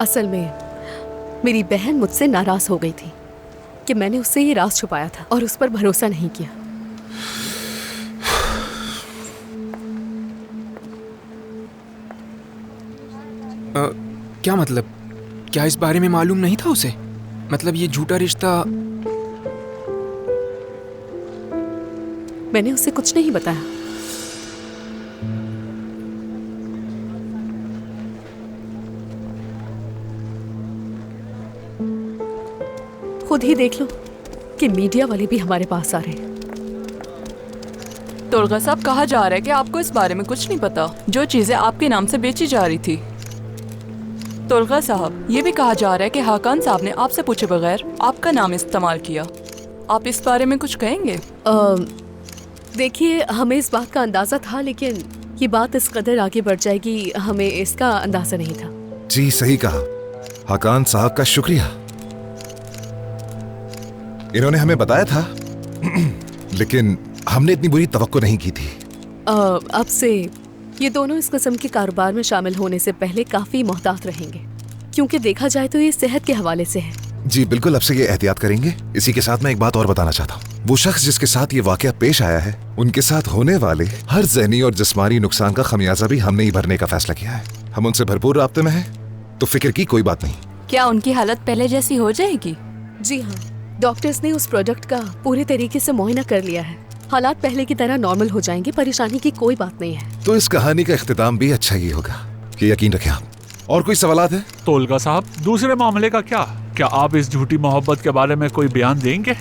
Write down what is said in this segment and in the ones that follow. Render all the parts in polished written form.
असल में मेरी बहन मुझसे नाराज हो गई थी कि मैंने उससे ये राज छुपाया था और उस पर भरोसा नहीं किया। क्या मतलब? क्या इस बारे में मालूम नहीं था उसे? मतलब ये झूठा रिश्ता? मैंने उसे कुछ नहीं बताया। खुद ही देख लो कि मीडिया वाले भी हमारे पास आ रहे हैं। तोलगा साहब, कहा जा रहा है कि आपको इस बारे में कुछ नहीं पता, जो चीजें आपके नाम से बेची जा रही थी। तोलगा साहब, ये भी कहा जा रहा है कि हाकान साहब ने आपसे पूछे बगैर आपका नाम इस्तेमाल किया। आप इस बारे में कुछ कहेंगे? देखिए, हमें इस बात का अंदाजा था, लेकिन ये बात इस कदर आगे बढ़ जाएगी, हमें इसका अंदाजा नहीं था। जी सही कहा, हाकान साहब का शुक्रिया। इन्होंने हमें बताया था लेकिन हमने इतनी बुरी तवक्को नहीं की थी। अब से ये दोनों इस किस्म के कारोबार में शामिल होने से पहले काफी मोहतात रहेंगे, क्योंकि देखा जाए तो ये सेहत के हवाले से है। जी बिल्कुल, अब से ये एहतियात करेंगे। इसी के साथ मैं एक बात और बताना चाहता हूँ। वो शख्स जिसके साथ ये वाकया पेश आया है, उनके साथ होने वाले हर ज़हनी और जिस्मानी नुकसान का खमियाजा भी हमने ही भरने का फैसला किया है। हम उनसे भरपूर राब्ते में हैं, तो फिक्र की कोई बात नहीं। क्या उनकी हालत पहले जैसी हो जाएगी? जी हाँ, डॉक्टर्स ने उस प्रोडक्ट का पूरे तरीके से मुआयना कर लिया है। हालात पहले की तरह नॉर्मल हो जाएंगे, परेशानी की कोई बात नहीं है। तो इस कहानी का इख्तिताम भी अच्छा ही होगा, ये यकीन रखें आप। और कोई सवालात है? तोलगा साहब, दूसरे मामले का क्या आप इस झूठी मोहब्बत के बारे में कोई बयान देंगे?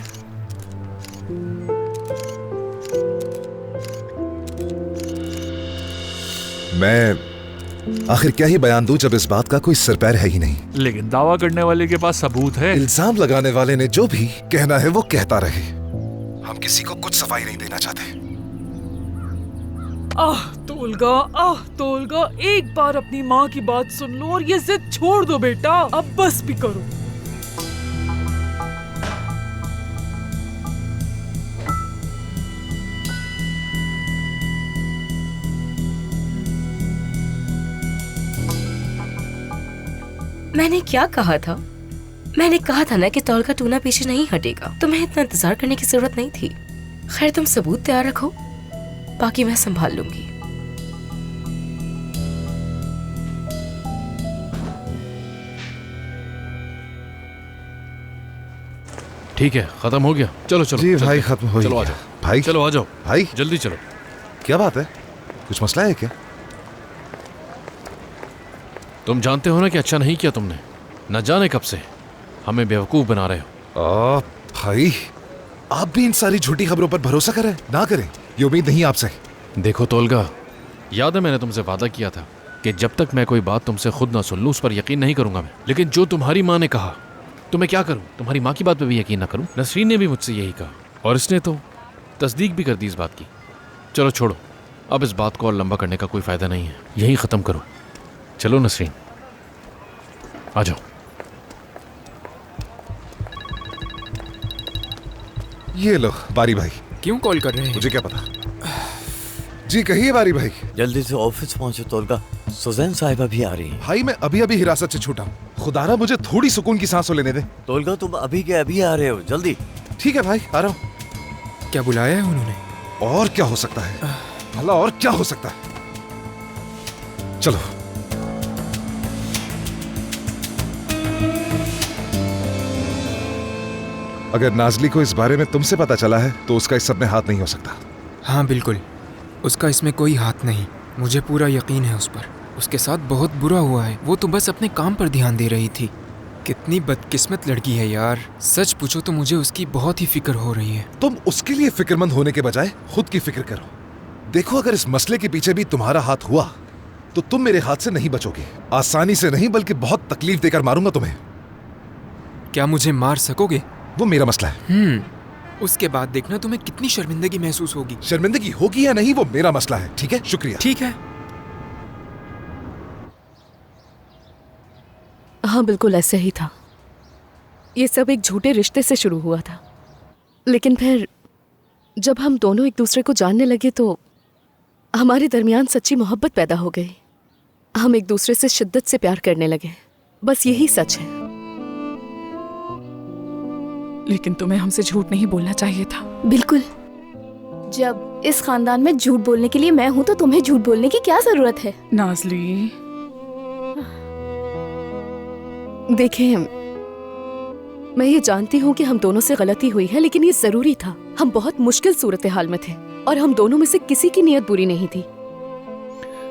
मैं आखिर क्या ही बयान दूं जब इस बात का कोई सिर पैर है ही नहीं। लेकिन दावा करने वाले के पास सबूत है। इल्जाम लगाने वाले ने जो भी कहना है वो कहता रहे, हम किसी को कुछ सफाई नहीं देना चाहते। तोलगा, एक बार अपनी माँ की बात सुन लो और ये जिद छोड़ दो बेटा, अब बस भी करो। मैंने क्या कहा था? मैंने कहा था ना कि तोलगा टूना पीछे नहीं हटेगा। तुम्हें इतना इंतजार करने की जरूरत नहीं थी। खैर, तुम सबूत तैयार रखो, बाकी मैं संभाल लूंगी। ठीक है, खत्म हो गया। चलो चलो जी भाई, खत्म हो चलो, आ गया। जाओ भाई चलो, आ जाओ भाई, जल्दी चलो। क्या बात है? कुछ मसला है क्या? तुम जानते हो ना कि अच्छा नहीं किया तुमने। न जाने कब से हमें बेवकूफ बना रहे हो। भाई, आप भी इन सारी झूठी खबरों पर भरोसा करें ना करें, ये उम्मीद नहीं आपसे। देखो तोलगा, याद है मैंने तुमसे वादा किया था कि जब तक मैं कोई बात तुमसे खुद ना सुन लूं उस पर यकीन नहीं करूंगा मैं। लेकिन जो तुम्हारी माँ ने कहा, तो मैं क्या करूं? तुम्हारी माँ की बात पे भी यकीन ना करूं? नसरीन ने भी मुझसे यही कहा और इसने तो तस्दीक भी कर दी इस बात की। चलो छोड़ो, अब इस बात को और लंबा करने का कोई फायदा नहीं है, यही खत्म करो। चलो नसरीन, आ जाओ। ये लो बारी भाई। क्यों कॉल कर रहे हैं? मुझे क्या पता। जी कहिए बारी भाई। जल्दी से ऑफिस पहुंचो तोलगा, सुजैन साहिबा भी आ रही हैं। भाई मैं अभी अभी हिरासत से छूटा हूँ, खुदारा मुझे थोड़ी सुकून की सांसों लेने दे। तोलगा, तुम अभी के अभी आ रहे हो, जल्दी। ठीक है भाई, आ रहा हूँ। क्या बुलाया है उन्होंने? और क्या हो सकता है भला, और क्या हो सकता है? चलो। अगर नाजली को इस बारे में तुमसे पता चला है तो उसका इस सब में हाथ नहीं हो सकता। हाँ बिल्कुल, उसका इसमें कोई हाथ नहीं। मुझे पूरा यकीन है उस पर। उसके साथ बहुत बुरा हुआ है। वो तो बस अपने काम पर ध्यान दे रही थी। कितनी बदकिस्मत लड़की है यार। सच पूछो तो मुझे उसकी बहुत ही फिक्र हो रही है। तुम उसके लिए फिक्रमंद होने के बजाय खुद की फिक्र करो। देखो, अगर इस मसले के पीछे भी तुम्हारा हाथ हुआ तो तुम मेरे हाथ से नहीं बचोगे। आसानी से नहीं, बल्कि बहुत तकलीफ देकर मारूंगा तुम्हें। क्या मुझे मार सकोगे? वो मेरा मसला है। उसके बाद देखना तुम्हें कितनी शर्मिंदगी महसूस होगी। शर्मिंदगी होगी या नहीं वो मेरा मसला है, ठीक है? शुक्रिया। ठीक है। हाँ बिल्कुल ऐसे ही था। ये सब एक झूठे रिश्ते से शुरू हुआ था, लेकिन फिर जब हम दोनों एक दूसरे को जानने लगे तो हमारे दरमियान सच्ची मोहब्बत पैदा हो गई। हम एक दूसरे से शिद्दत से प्यार करने लगे। बस यही सच है। लेकिन तुम्हें हमसे झूठ नहीं बोलना चाहिए था। बिल्कुल। जब इस खानदान में झूठ बोलने के लिए मैं हूँ तो तुम्हें झूठ बोलने की क्या जरूरत है? नाज़ली, देखें, मैं ये जानती हूँ कि हम दोनों से गलती हुई है, लेकिन ये जरूरी था। हम बहुत मुश्किल सूरत हाल में थे और हम दोनों में से किसी की नीयत बुरी नहीं थी।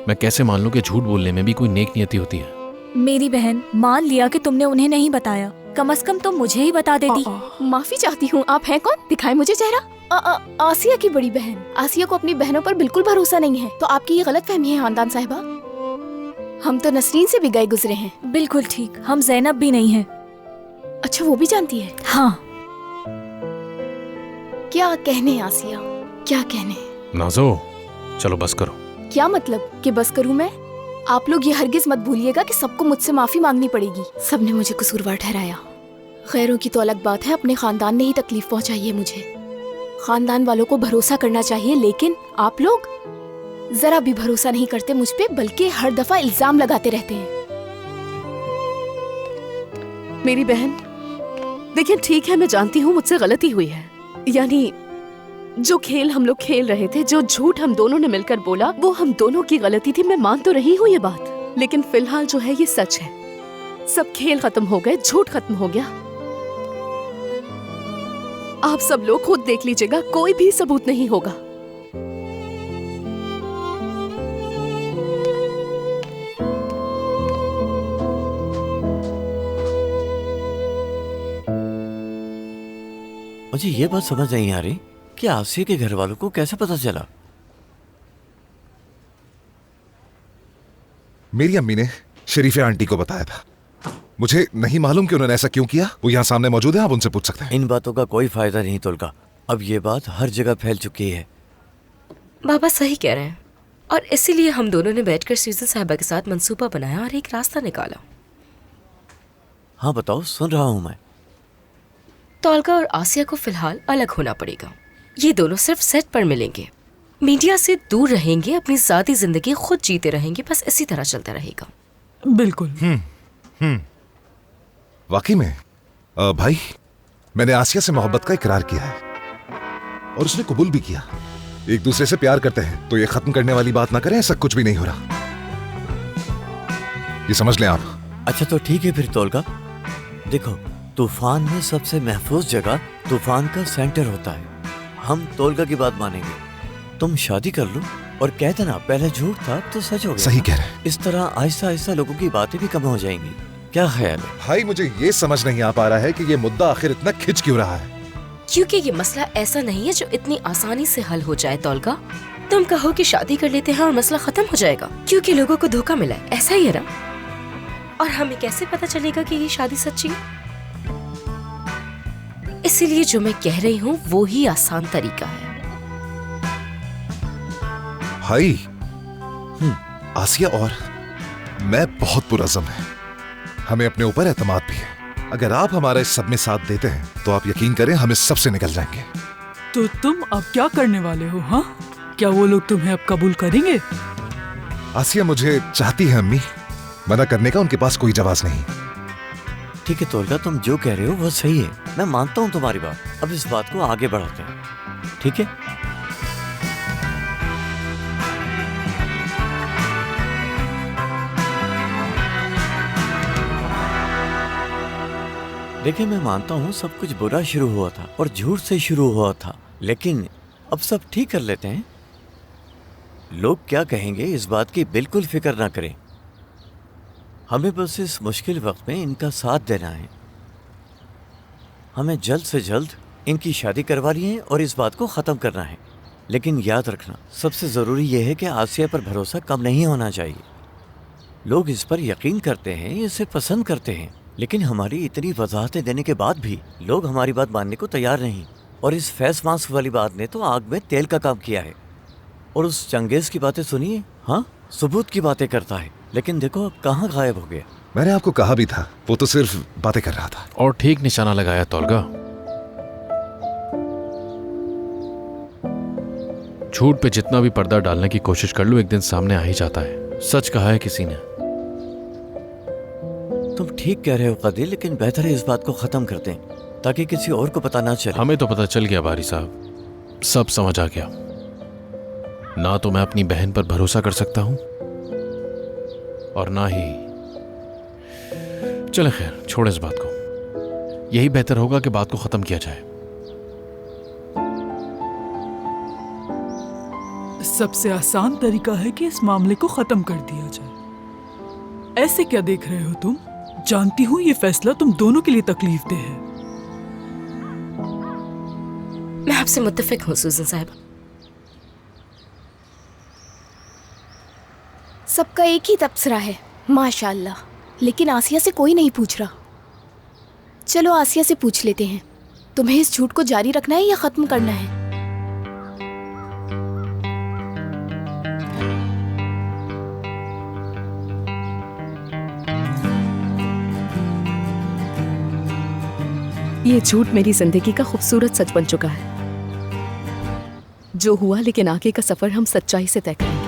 मैं कैसे मान लूं कि झूठ बोलने में भी कोई नेक नियति होती है? मेरी बहन, मान लिया कि तुमने उन्हें नहीं बताया, कम से कम तुम मुझे ही बता देती। माफी चाहती हूँ। आप हैं कौन? दिखाएं मुझे चेहरा। आसिया की बड़ी बहन। आसिया को अपनी बहनों पर बिल्कुल भरोसा नहीं है। तो आपकी ये गलत फहमी है खानदान साहिबा। हम तो नसरीन से भी गए गुजरे हैं। बिल्कुल ठीक, हम जैनब भी नहीं हैं। अच्छा, वो भी जानती है? हाँ। क्या कहने आसिया, क्या कहने? नाज़ो, चलो बस करो। क्या मतलब कि बस करूं मैं? आप लोग ये हरगिज मत भूलिएगा कि सबको मुझसे माफी मांगनी पड़ेगी। सबने मुझे कसूरवार ठहराया। गैरों की तो अलग बात है, अपने खानदान ने ही तकलीफ पहुंचाई है मुझे। खानदान वालों को भरोसा करना चाहिए, लेकिन आप लोग जरा भी भरोसा नहीं करते मुझ पे, बल्कि हर दफा इल्जाम लगाते रहते हैं। मेरी बहन, देखिए ठीक है, मैं जानती हूँ मुझसे गलती हुई है। यानी जो खेल हम लोग खेल रहे थे, जो झूठ हम दोनों ने मिलकर बोला, वो हम दोनों की गलती थी। मैं मान तो रही हूँ ये बात, लेकिन फिलहाल जो है ये सच है। सब खेल खत्म हो गए, झूठ खत्म हो गया। आप सब लोग खुद देख लीजिएगा, कोई भी सबूत नहीं होगा। मुझे ये बात समझ नहीं आ रही कि आसिया के घर वालों को कैसे पता चला? मेरी अम्मी ने शरीफे आंटी को बताया था। मुझे नहीं मालूम कि उन्होंने ऐसा क्यों किया। वो यहाँ सामने मौजूद है, आप उनसे पूछ सकते हैं। इन बातों का कोई फायदा नहीं तोलका। अब ये बात हर जगह फैल चुकी है। बाबा सही कह रहे हैं, और इसीलिए हम दोनों ने बैठकर सीजन साहिबा के साथ मंसूबा बनाया और एक रास्ता निकाला। हाँ बताओ, सुन रहा हूँ मैं। तौलका और आसिया को फिलहाल अलग होना पड़ेगा। ये दोनों सिर्फ सेट पर मिलेंगे, मीडिया से दूर रहेंगे, अपनी ज़ाती जिंदगी खुद जीते रहेंगे। बस इसी तरह चलता रहेगा। बिल्कुल। वाकई में भाई, मैंने आसिया से मोहब्बत का इकरार किया है और उसने कबूल भी किया। एक दूसरे से प्यार करते हैं, तो ये खत्म करने वाली बात ना करें। ऐसा कुछ भी नहीं हो रहा, ये समझ लें आप। अच्छा तो ठीक है फिर तोलका। देखो, तूफान में सबसे महफूज जगह तूफान का सेंटर होता है। हम तोलका की बात मानेंगे। तुम शादी कर लो और कहते ना पहले झूठ था तो सच हो गया। सही कह रहे हैं। इस तरह आहिस्ता आहिस्ता लोगों की बातें भी कम हो जाएंगी। क्या ख्याल है? भाई मुझे ये समझ नहीं आ पा रहा है कि ये मुद्दा आखिर इतना खिंच क्यों रहा है। क्योंकि ये मसला ऐसा नहीं है जो इतनी आसानी से हल हो जाए। तौलका, तुम कहो कि शादी कर लेते हैं और मसला खत्म हो जाएगा, क्योंकि लोगों को धोखा मिला है, ऐसा ही है ना? और हमें कैसे पता चलेगा कि ये शादी सच्ची है? इसीलिए जो मैं कह रही हूँ वो ही आसान तरीका है। भाई, आसिया और मैं बहुत पुरज़म है। हमें अपने ऊपर एतमाद भी है। अगर आप हमारा इस सब में साथ देते हैं तो आप यकीन करें हम इस सब से निकल जाएंगे। तो तुम अब क्या करने वाले हो? हाँ, क्या वो लोग तुम्हें अब कबूल करेंगे? आसिया मुझे चाहती है अम्मी, मना करने का उनके पास कोई जवाब नहीं। ठीक है तोलका, तुम जो कह रहे हो वो सही है। मैं मानता हूँ तुम्हारी बात। अब इस बात को आगे बढ़ाते हैं, ठीक है? देखिए, मैं मानता हूँ सब कुछ बुरा शुरू हुआ था और झूठ से शुरू हुआ था, लेकिन अब सब ठीक कर लेते हैं। लोग क्या कहेंगे इस बात की बिल्कुल फिक्र ना करें। हमें बस इस मुश्किल वक्त में इनका साथ देना है। हमें जल्द से जल्द इनकी शादी करवानी है और इस बात को ख़त्म करना है। लेकिन याद रखना, सबसे ज़रूरी यह है कि आसिया पर भरोसा कम नहीं होना चाहिए। लोग इस पर यकीन करते हैं, इसे पसंद करते हैं, लेकिन हमारी इतनी वजाहतें देने के बाद भी लोग हमारी बात मानने को तैयार नहीं। और इस फैस मास्क वाली बात ने तो आग में तेल का काम किया है। और उस चंगेज़ की बातें सुनिए, हाँ, सबूत की बातें करता है, लेकिन देखो अब कहाँ गायब हो गया। मैंने आपको कहा भी था, वो तो सिर्फ बातें कर रहा था। और ठीक निशाना लगाया तौलका। झूठ पे जितना भी पर्दा डालने की कोशिश कर लो, एक दिन सामने आ ही जाता है। सच कहा है किसी ने। तुम ठीक कह रहे हो कदीर, लेकिन बेहतर है इस बात को खत्म कर दें ताकि किसी और को पता ना चले। हमें तो पता चल गया बारी साहब, सब समझ आ गया। ना तो मैं अपनी बहन पर भरोसा कर सकता हूं और ना ही। चले खैर, छोड़ इस बात को। यही बेहतर होगा कि बात को खत्म किया जाए। सबसे आसान तरीका है कि इस मामले को खत्म कर दिया जाए। ऐसे क्या देख रहे हो तुम? जानती हूँ ये फैसला तुम दोनों के लिए तकलीफदेह है। मैं आपसे मुत्तफिक हूँ सुजन साहिबा। सबका एक ही तबसरा है माशाल्लाह, लेकिन आसिया से कोई नहीं पूछ रहा। चलो आसिया से पूछ लेते हैं, तुम्हें इस झूठ को जारी रखना है या खत्म करना है? ये झूठ मेरी जिंदगी का खूबसूरत सच बन चुका है। जो हुआ, लेकिन आगे का सफर हम सच्चाई से तय करेंगे।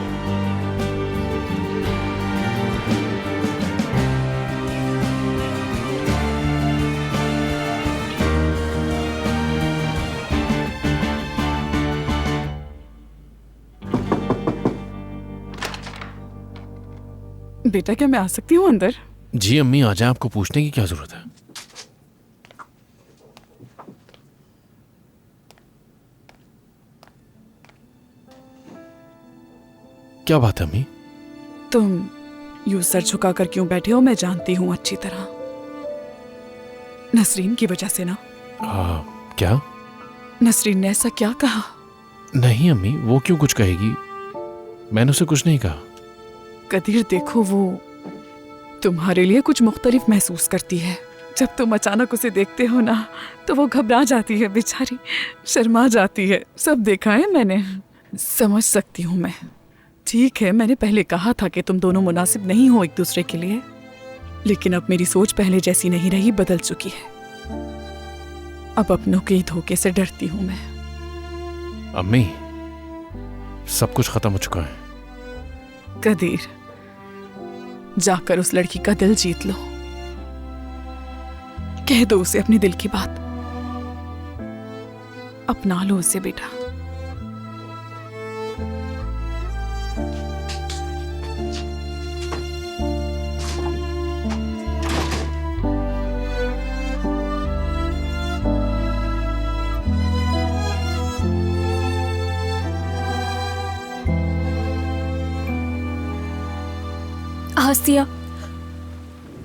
बेटा क्या मैं आ सकती हूँ अंदर? जी अम्मी, आ जाए, आपको पूछने की क्या जरूरत है? क्या बात है अम्मी? तुम यूं सर झुकाकर क्यों बैठे हो? मैं जानती हूँ अच्छी तरह, नसरीन की वजह से ना। क्या? नसरीन ने ऐसा क्या कहा? नहीं अम्मी, वो क्यों कुछ कहेगी? मैंने उसे कुछ नहीं कहा। कदीर देखो, वो तुम्हारे लिए कुछ मुख्तलिफ महसूस करती है। जब तुम अचानक उसे देखते हो ना, तो वो घबरा जाती है, बेचारी शर्मा जाती है। सब देखा है मैंने, समझ सकती हूँ मैं। ठीक है, मैंने पहले कहा था कि तुम दोनों मुनासिब नहीं हो एक दूसरे के लिए, लेकिन अब मेरी सोच पहले जैसी नहीं रही, बदल चुकी है। अब अपनों के ही धोखे से डरती हूँ मैं। अम्मी, सब कुछ खत्म हो चुका है। कदीर, जाकर उस लड़की का दिल जीत लो। कह दो उसे अपने दिल की बात, अपना लो उसे बेटा। आसिया,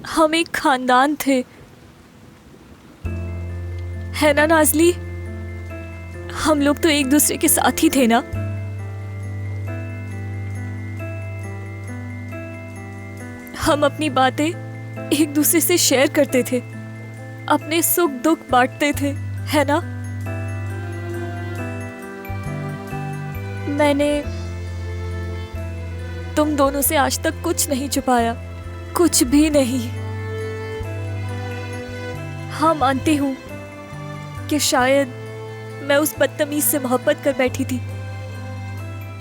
हम एक खानदान थे, है ना नाजली? हम लोग तो एक दूसरे के साथ ही थे ना। हम अपनी बातें एक दूसरे से शेयर करते थे, अपने सुख दुख बांटते थे, है ना? मैंने तुम दोनों से आज तक कुछ नहीं छुपाया, कुछ भी नहीं। हाँ, मानती हूँ कि शायद मैं उस बदतमीज से मोहब्बत कर बैठी थी,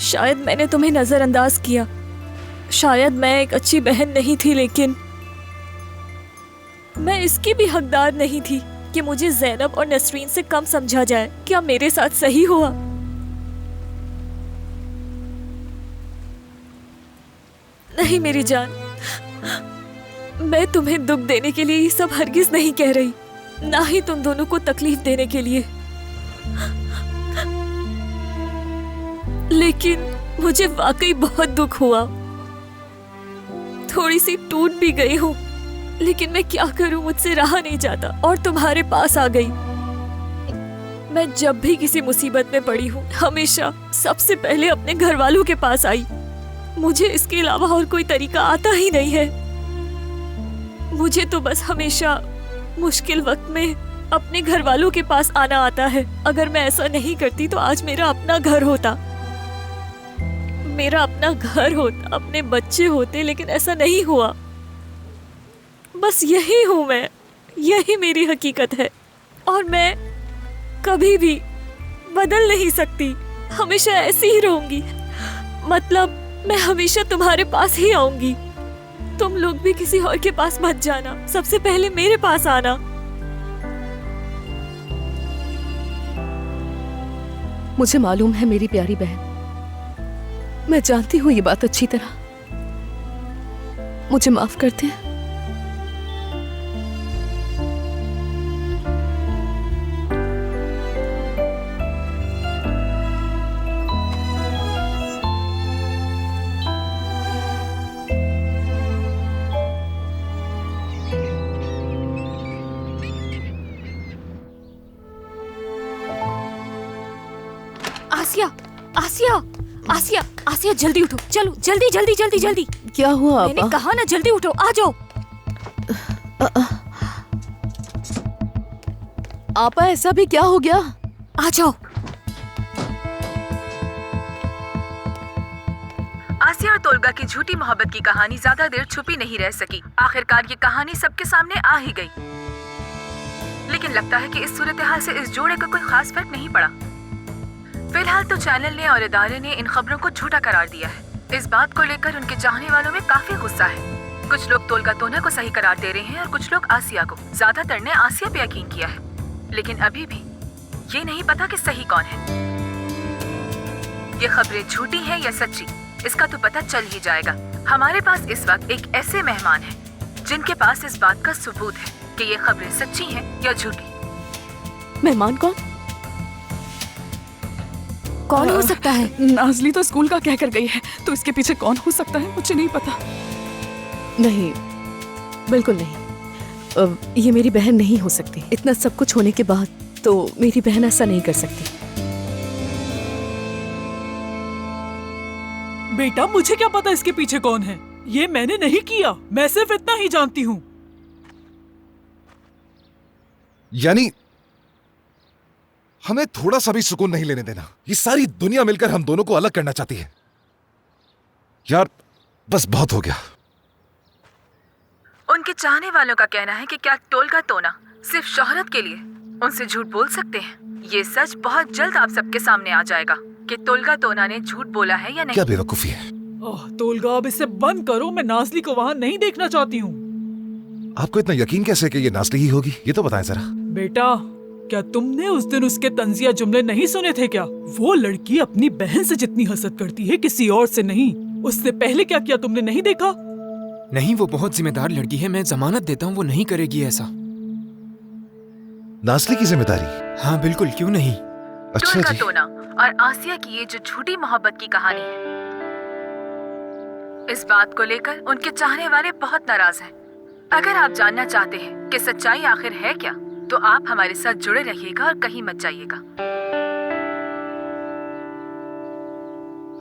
शायद मैंने तुम्हें नजरअंदाज किया, शायद मैं एक अच्छी बहन नहीं थी, लेकिन मैं इसकी भी हकदार नहीं थी कि मुझे ज़ैनब और नसरीन से कम समझा जाए। क्या मेरे साथ सही हुआ? नहीं मेरी जान, मैं तुम्हें दुख देने के लिए ये सब हरगिज नहीं कह रही, ना ही तुम दोनों को तकलीफ देने के लिए, लेकिन मुझे वाकई बहुत दुख हुआ। थोड़ी सी टूट भी गई हूँ, लेकिन मैं क्या करूँ, मुझसे रहा नहीं जाता और तुम्हारे पास आ गई। मैं जब भी किसी मुसीबत में पड़ी हूँ, हमेशा सबसे पहले अपने घर वालों के पास आई। मुझे इसके अलावा और कोई तरीका आता ही नहीं है। मुझे तो बस हमेशा मुश्किल वक्त में अपने घर वालों के पास आना आता है। अगर मैं ऐसा नहीं करती तो आज मेरा अपना घर होता, मेरा अपना घर होता, अपने बच्चे होते, लेकिन ऐसा नहीं हुआ। बस यही हूं मैं, यही मेरी हकीकत है और मैं कभी भी बदल नहीं सकती, हमेशा ऐसी ही रहूंगी। मतलब मैं हमेशा तुम्हारे पास ही आऊंगी, तुम लोग भी किसी और के पास मत जाना, सबसे पहले मेरे पास आना। मुझे मालूम है मेरी प्यारी बहन, मैं जानती हूँ ये बात अच्छी तरह। मुझे माफ करते हैं। आसिया, आसिया, आसिया, आसिया, जल्दी उठो, चलो जल्दी जल्दी जल्दी जल्दी। क्या हुआ मैंने आपा? कहा ना जल्दी उठो, आ जाओ। आपा ऐसा भी क्या हो गया? आ जाओ। आसिया और तोलगा की झूठी मोहब्बत की कहानी ज्यादा देर छुपी नहीं रह सकी। आखिरकार ये कहानी सबके सामने आ ही गई। लेकिन लगता है कि इस सूरत हाल से इस जोड़े का कोई खास फर्क नहीं पड़ा। फिलहाल तो चैनल ने और इदारे ने इन खबरों को झूठा करार दिया है। इस बात को लेकर उनके चाहने वालों में काफी गुस्सा है। कुछ लोग तोलगा तोना को सही करार दे रहे हैं और कुछ लोग आसिया को। ज्यादातर ने आसिया पे यकीन किया है, लेकिन अभी भी ये नहीं पता कि सही कौन है। ये खबरें झूठी हैं या सच्ची, इसका तो पता चल ही जाएगा। हमारे पास इस वक्त एक ऐसे मेहमान हैं जिनके पास इस बात का सबूत है कि ये खबरें सच्ची हैं या झूठी। मेहमान कौन? कौन हो सकता है? नाजली तो स्कूल का कह कर गई है, तो इसके पीछे कौन हो सकता है मुझे नहीं पता। नहीं, बिल्कुल नहीं। ये मेरी बहन नहीं हो सकती। इतना सब कुछ होने के बाद तो मेरी बहन ऐसा नहीं कर सकती। बेटा मुझे क्या पता इसके पीछे कौन है। ये मैंने नहीं किया, मैं सिर्फ इतना ही जानती हूँ। यानी हमें थोड़ा सा भी सुकून नहीं लेने देना। ये सारी दुनिया मिलकर हम दोनों को अलग करना चाहती है। यार बस बहुत हो गया। उनके चाहने वालों का कहना है कि क्या तोलगा तोना सिर्फ शोहरत के लिए उनसे झूठ बोल सकते हैं। ये सच बहुत जल्द आप सबके सामने आ जाएगा कि तोलगा तोना ने झूठ बोला है या नहीं। क्या बेवकूफी है। तोलगा अब इसे बंद करो, मैं नाजली को वहाँ नहीं देखना चाहती हूँ। आपको इतना यकीन कैसे कि ये नाजली ही होगी, ये तो बताएं जरा। बेटा क्या तुमने उस दिन उसके तंजिया जुमले नहीं सुने थे क्या? वो लड़की अपनी बहन से जितनी हसद करती है किसी और से नहीं। उससे पहले क्या किया तुमने नहीं देखा? नहीं, वो बहुत जिम्मेदार लड़की है। मैं जमानत देता हूँ वो नहीं करेगी ऐसा। नाजली की जिम्मेदारी? हाँ बिल्कुल, क्यों नहीं। अच्छा तोलगा जी। तोना और आसिया की ये जो झूठी मोहब्बत की कहानी है, इस बात को लेकर उनके चाहने वाले बहुत नाराज हैं। अगर आप जानना चाहते हैं कि सच्चाई आखिर है क्या, तो आप हमारे साथ जुड़े रहिएगा और कहीं मत जाइएगा।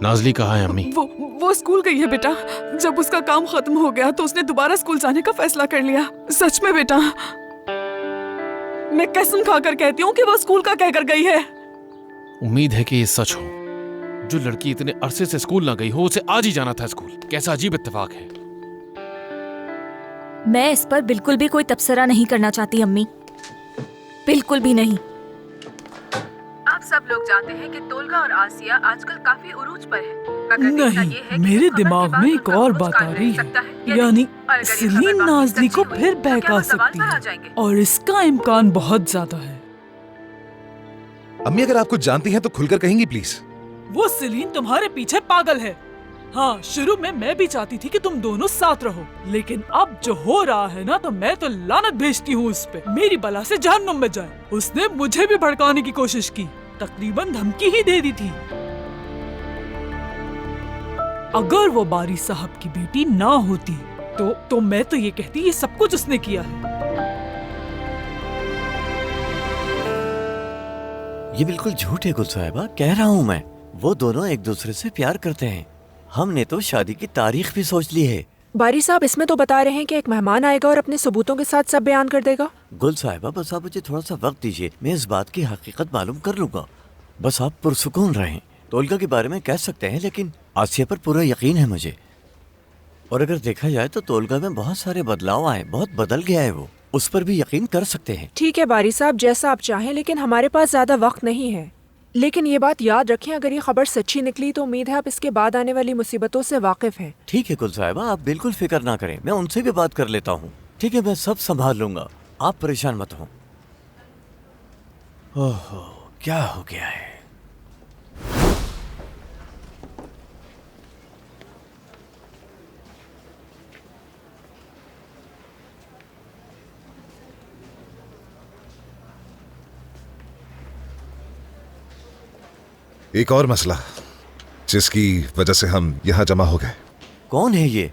नाजली कहाँ है अम्मी? वो स्कूल गई है बेटा। जब उसका काम खत्म हो गया तो उसने दोबारा स्कूल जाने का फैसला कर लिया। सच में बेटा, मैं कसम खाकर कहती हूँ कि वो स्कूल का कहकर गई है। उम्मीद है कि ये सच हो। जो लड़की इतने अरसे से स्कूल ना गई हो, उसे आज ही जाना था स्कूल। कैसा अजीब इत्तेफाक है। मैं इस पर बिल्कुल भी कोई तबसरा नहीं करना चाहती अम्मी, बिल्कुल भी नहीं। आप सब लोग जानते हैं कि तोलगा और आसिया आजकल काफी उरूज पर है। नहीं, मेरे दिमाग में एक और बात आ रही है। यानी सलीन नाजली को फिर बहका सकती है और इसका इम्कान बहुत ज्यादा है। अम्मी अगर आप कुछ जानती हैं तो खुलकर कहेंगी प्लीज। वो सलीन तुम्हारे पीछे पागल है। हाँ, शुरू में मैं भी चाहती थी कि तुम दोनों साथ रहो, लेकिन अब जो हो रहा है ना, तो मैं तो लानत भेजती हूँ उस पे। मेरी बला से जहन्नुम में जाए। उसने मुझे भी भड़काने की कोशिश की, तकरीबन धमकी ही दे दी थी। अगर वो बारी साहब की बेटी ना होती तो मैं तो ये कहती ये सब कुछ उसने किया है। ये बिल्कुल झूठ है गुल साहिबा, कह रहा हूँ मैं। वो दोनों एक दूसरे से प्यार करते हैं। हमने तो शादी की तारीख भी सोच ली है। बारी साहब इसमें तो बता रहे हैं कि एक मेहमान आएगा और अपने सबूतों के साथ सब बयान कर देगा। गुल साहिबा बस आप मुझे थोड़ा सा वक्त दीजिए, मैं इस बात की हकीकत मालूम कर लूंगा। बस आप पुरसुकून रहें। तोलगा के बारे में कह सकते हैं, लेकिन आसिया पर पूरा यकीन है मुझे। और अगर देखा जाए तो तोलगा में बहुत सारे बदलाव आए, बहुत बदल गया है वो। उस पर भी यकीन कर सकते हैं। ठीक है बारी साहब, जैसा आप चाहें, लेकिन हमारे पास ज्यादा वक्त नहीं है। लेकिन ये बात याद रखें, अगर ये खबर सच्ची निकली तो उम्मीद है आप इसके बाद आने वाली मुसीबतों से वाकिफ हैं। ठीक है गुल साहिबा, आप बिल्कुल फिक्र ना करें, मैं उनसे भी बात कर लेता हूँ। ठीक है, मैं सब संभाल लूंगा, आप परेशान मत हो। ओहो, क्या हो गया है? एक और मसला जिसकी वजह से हम यहां जमा हो गए। कौन है ये?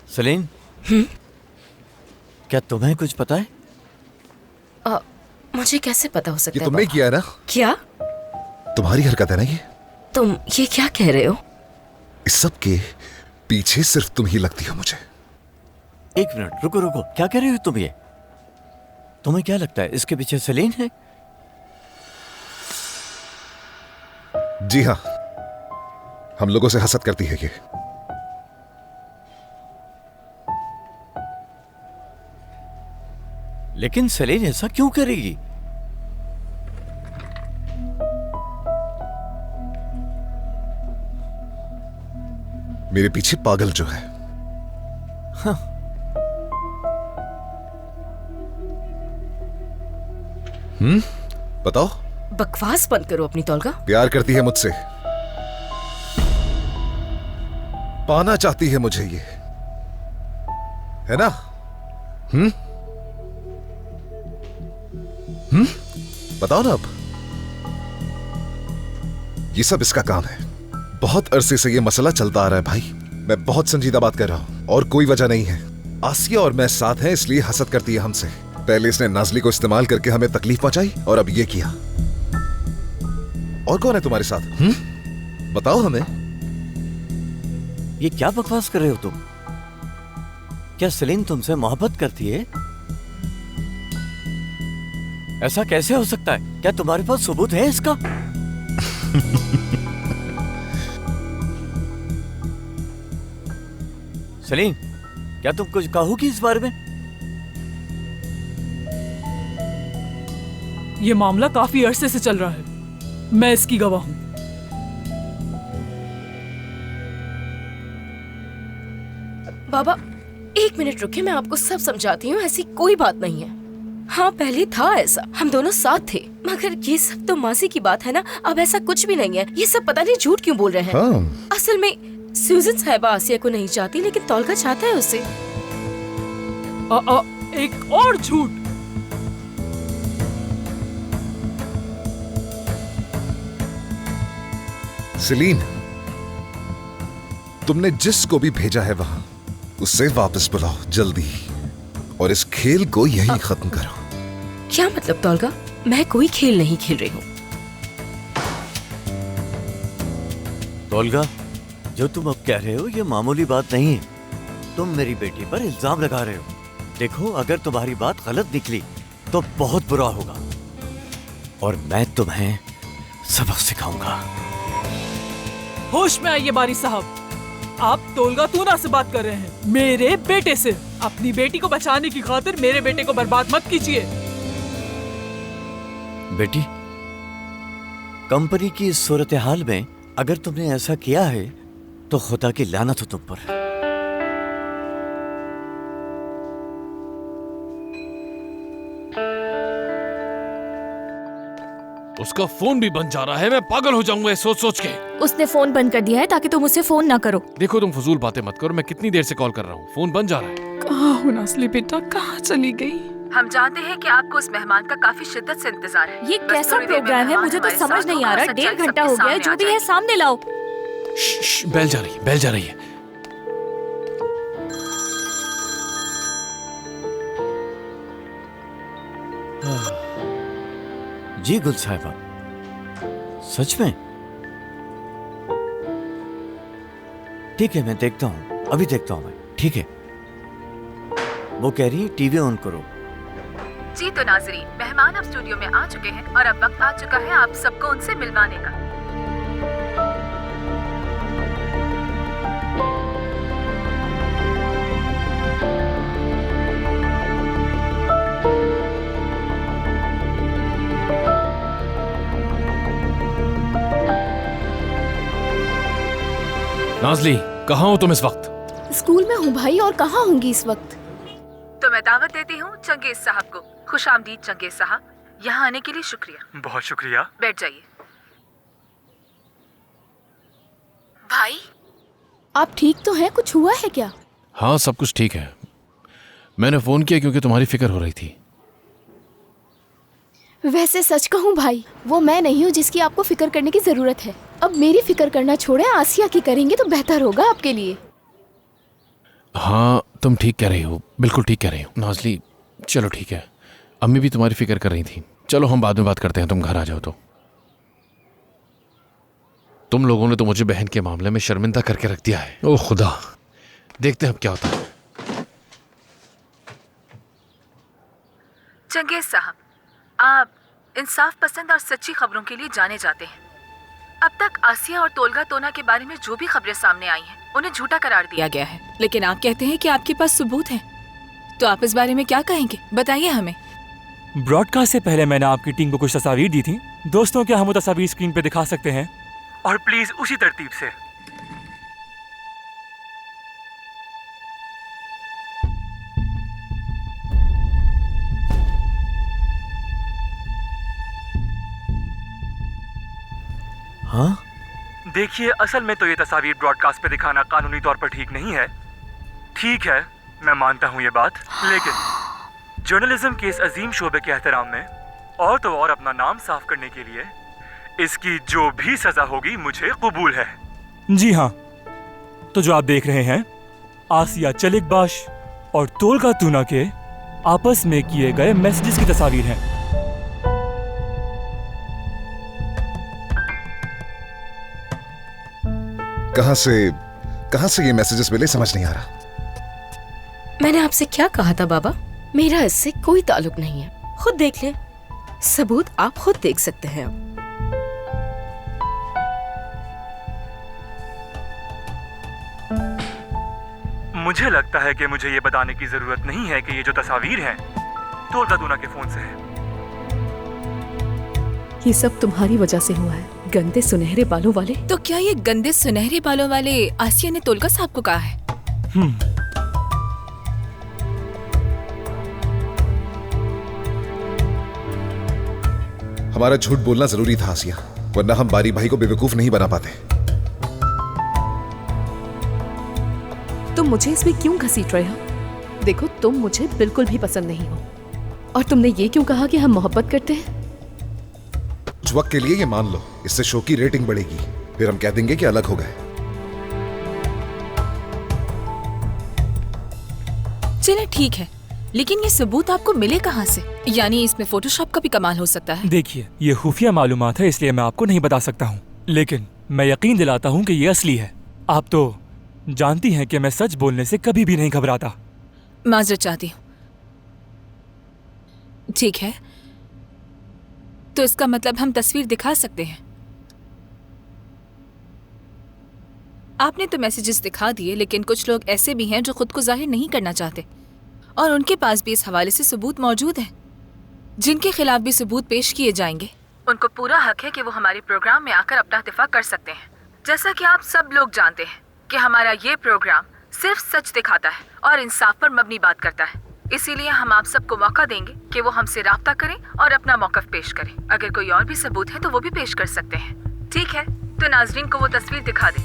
सलीम, क्या तुम्हें कुछ पता है? मुझे कैसे पता हो सकता ये है? तुमने किया है ना? क्या? तुम्हारी हरकत है ना ये? तुम ये क्या कह रहे हो? इस सब के पीछे सिर्फ तुम ही लगती हो मुझे। एक मिनट, रुको रुको, क्या कह रहे हो तुम ये? तुम्हें क्या लगता है इसके पीछे सलीम है? जी हाँ, हम लोगों से हसद करती है ये। लेकिन सलीम ऐसा क्यों करेगी? मेरे पीछे पागल जो है। हाँ। बताओ। बकवास बंद करो अपनी तौलगा। प्यार करती है मुझसे, पाना चाहती है मुझे, ये है ना? बताओ ना अब। ये सब इसका काम है। बहुत अरसे से ये मसला चलता आ रहा है भाई। मैं बहुत संजीदा बात कर रहा हूं और कोई वजह नहीं है। आसिया और मैं साथ हैं इसलिए हसद करती है हमसे। पहले इसने नाज़ली को इस्तेमाल करके हमें तकलीफ पहुंचाई और अब ये किया। और कौन है तुम्हारे साथ? बताओ हमें। ये क्या बकवास कर रहे हो तुम? क्या सलीम तुमसे मोहब्बत करती है? ऐसा कैसे हो सकता है? क्या तुम्हारे पास सबूत है इसका? सलीम, क्या तुम कुछ कहोगी इस बारे में? ये मामला काफी अरसे से चल रहा है, मैं इसकी गवाह हूं। बाबा, एक मिनट रुकिए, मैं आपको सब समझाती हूँ। ऐसी कोई बात नहीं है। हाँ, पहले था ऐसा, हम दोनों साथ थे, मगर ये सब तो मासी की बात है ना। अब ऐसा कुछ भी नहीं है। ये सब पता नहीं झूठ क्यों बोल रहे हैं। हाँ। असल में सूजन साहिबा आसिया को नहीं चाहती, लेकिन तौलगा चाहता है उसे। एक और झूठ। सलीम, तुमने जिसको भी भेजा है वहां, उसे वापस बुलाओ जल्दी और इस खेल को यहीं खत्म करो। क्या मतलब तौलगा? मैं कोई खेल नहीं खेल रही हूँ। तौलगा, जो तुम अब कह रहे हो ये मामूली बात नहीं है। तुम मेरी बेटी पर इल्जाम लगा रहे हो। देखो, अगर तुम्हारी बात गलत निकली तो बहुत बुरा होगा और मैं तुम्हें सबक सिखाऊंगा। होश में आइए बारी साहब, आप तौलगा तूना से बात कर रहे हैं, मेरे बेटे से। अपनी बेटी को बचाने की खातिर मेरे बेटे को बर्बाद मत कीजिए। बेटी, कंपनी की इस सूरत हाल में अगर तुमने ऐसा किया है तो खुदा की लानत हो तुम पर। उसका फोन भी बंद जा रहा है, मैं पागल हो जाऊंगा सोच सोच के। उसने फोन बंद कर दिया है ताकि तुम उसे फोन ना करो। देखो, तुम फजूल बातें मत करो, मैं कितनी देर से कॉल कर रहा हूँ, फोन बंद जा रहा है। कहाँ हो नाज़ली बेटा, कहाँ चली गई? हम जानते हैं कि आपको उस मेहमान का काफी शिद्दत से इंतजार है। ये कैसा प्रोग्राम है? मुझे तो समझ नहीं आ रहा। 1.5 घंटा हो गया है, जो भी है सामने लाओ। बेल जा रही है, बेल जा रही है। जी गुल साहिबा, सच में? ठीक है, मैं देखता हूँ, अभी देखता हूँ मैं। ठीक है, वो कह रही है टीवी ऑन करो। जी तो नाजरीन, मेहमान अब स्टूडियो में आ चुके हैं और अब वक्त आ चुका है आप सबको उनसे मिलवाने का। नाजली, कहाँ हो तुम इस वक्त? स्कूल में हूँ भाई, और कहाँ होंगी इस वक्त? तो मैं दावत देती हूँ चंगेज साहब को। खुशामदीद चंगेज साहब, यहाँ आने के लिए शुक्रिया। बहुत शुक्रिया। बैठ जाइए। भाई आप ठीक तो हैं? कुछ हुआ है क्या? हाँ, सब कुछ ठीक है। मैंने फोन किया क्योंकि तुम्हारी फिक्र हो रही थी। वैसे सच कहूँ भाई, वो मैं नहीं हूँ जिसकी आपको फिक्र करने की जरूरत है। अब मेरी फिक्र करना छोड़े, आसिया की करेंगे तो बेहतर होगा आपके लिए। हाँ, तुम ठीक कह रही हो, बिल्कुल ठीक कह रही हो नाजली। चलो ठीक है, अम्मी भी तुम्हारी फिक्र कर रही थी। चलो हम बाद में बात करते हैं, तुम घर आ जाओ। तो तुम लोगों ने तो मुझे बहन के मामले में शर्मिंदा करके रख दिया है। ओह खुदा, देखते हैं अब क्या होता है। चंगेज साहब, आप इंसाफ पसंद और सच्ची खबरों के लिए जाने जाते हैं। अब तक आसिया और तोलगा तोना के बारे में जो भी खबरें सामने आई हैं, उन्हें झूठा करार दिया गया है। लेकिन आप कहते हैं कि आपके पास सबूत है, तो आप इस बारे में क्या कहेंगे? बताइए हमें। ब्रॉडकास्ट से पहले मैंने आपकी टीम को कुछ तस्वीर दी थी। दोस्तों, क्या हम वो तस्वीर स्क्रीन पे दिखा सकते हैं? और प्लीज उसी तरतीब से। हाँ? देखिए, असल में तो ये तस्वीर ब्रॉडकास्ट पे दिखाना कानूनी तौर पर ठीक नहीं है। ठीक है, मैं मानता हूँ ये बात, लेकिन जर्नलिज्म के इस अजीम शोबे के एहतराम में और तो और अपना नाम साफ करने के लिए इसकी जो भी सजा होगी मुझे कबूल है। जी हाँ, तो जो आप देख रहे हैं आसिया चलिकबाश और तोलगा तूना के आपस में किए गए मैसेजेस की तस्वीर हैं। कहां से ये मैसेजेस मिले, समझ नहीं आ रहा। मैंने आपसे क्या कहा था बाबा? मेरा इससे कोई ताल्लुक नहीं है। खुद देख ले, सबूत आप खुद देख सकते हैं। मुझे लगता है कि मुझे ये बताने की जरूरत नहीं है कि ये जो तस्वीर है तोलगा तूना के फोन से है। ये सब तुम्हारी वजह से हुआ है, गंदे सुनहरे बालों वाले। तो क्या ये गंदे सुनहरे बालों वाले आसिया ने तोलगा साहब को कहा है? हमारा झूठ बोलना जरूरी था आसिया, वरना हम बारी भाई को बेवकूफ नहीं बना पाते। तुम मुझे इसमें क्यों घसीट रहे हो? देखो, तुम मुझे बिल्कुल भी पसंद नहीं हो। और तुमने ये क्यों कहा कि हम मोहब्बत करते हैं? कुछ वक्त के लिए ये मान लो, इससे शो की रेटिंग बढ़ेगी, फिर हम कह देंगे कि अलग हो गए। चले ठीक है, लेकिन ये सबूत आपको मिले कहाँ से? यानी इसमें फोटोशॉप का भी कमाल हो सकता है। देखिए, ये खुफिया मालूमात है, इसलिए मैं आपको नहीं बता सकता हूँ, लेकिन मैं यकीन दिलाता हूँ कि ये असली है। आप तो जानती हैं कि मैं सच बोलने से कभी भी नहीं घबराता। माजरत चाहती हूँ। ठीक है, तो इसका मतलब हम तस्वीर दिखा सकते हैं। आपने तो मैसेजेस दिखा दिए, लेकिन कुछ लोग ऐसे भी हैं जो खुद को जाहिर नहीं करना चाहते, और उनके पास भी इस हवाले से सबूत मौजूद हैं, जिनके खिलाफ भी सबूत पेश किए जाएंगे। उनको पूरा हक है कि वो हमारे प्रोग्राम में आकर अपना दिफा कर सकते हैं। जैसा कि आप सब लोग जानते हैं कि हमारा ये प्रोग्राम सिर्फ सच दिखाता है और इंसाफ पर मबनी बात करता है। इसीलिए हम आप सबको मौका देंगे कि वो हमसे राब्ता करें और अपना मौक़िफ़ पेश करें। अगर कोई और भी सबूत है तो वो भी पेश कर सकते हैं। ठीक है, तो नाजरीन को वो तस्वीर दिखा दें।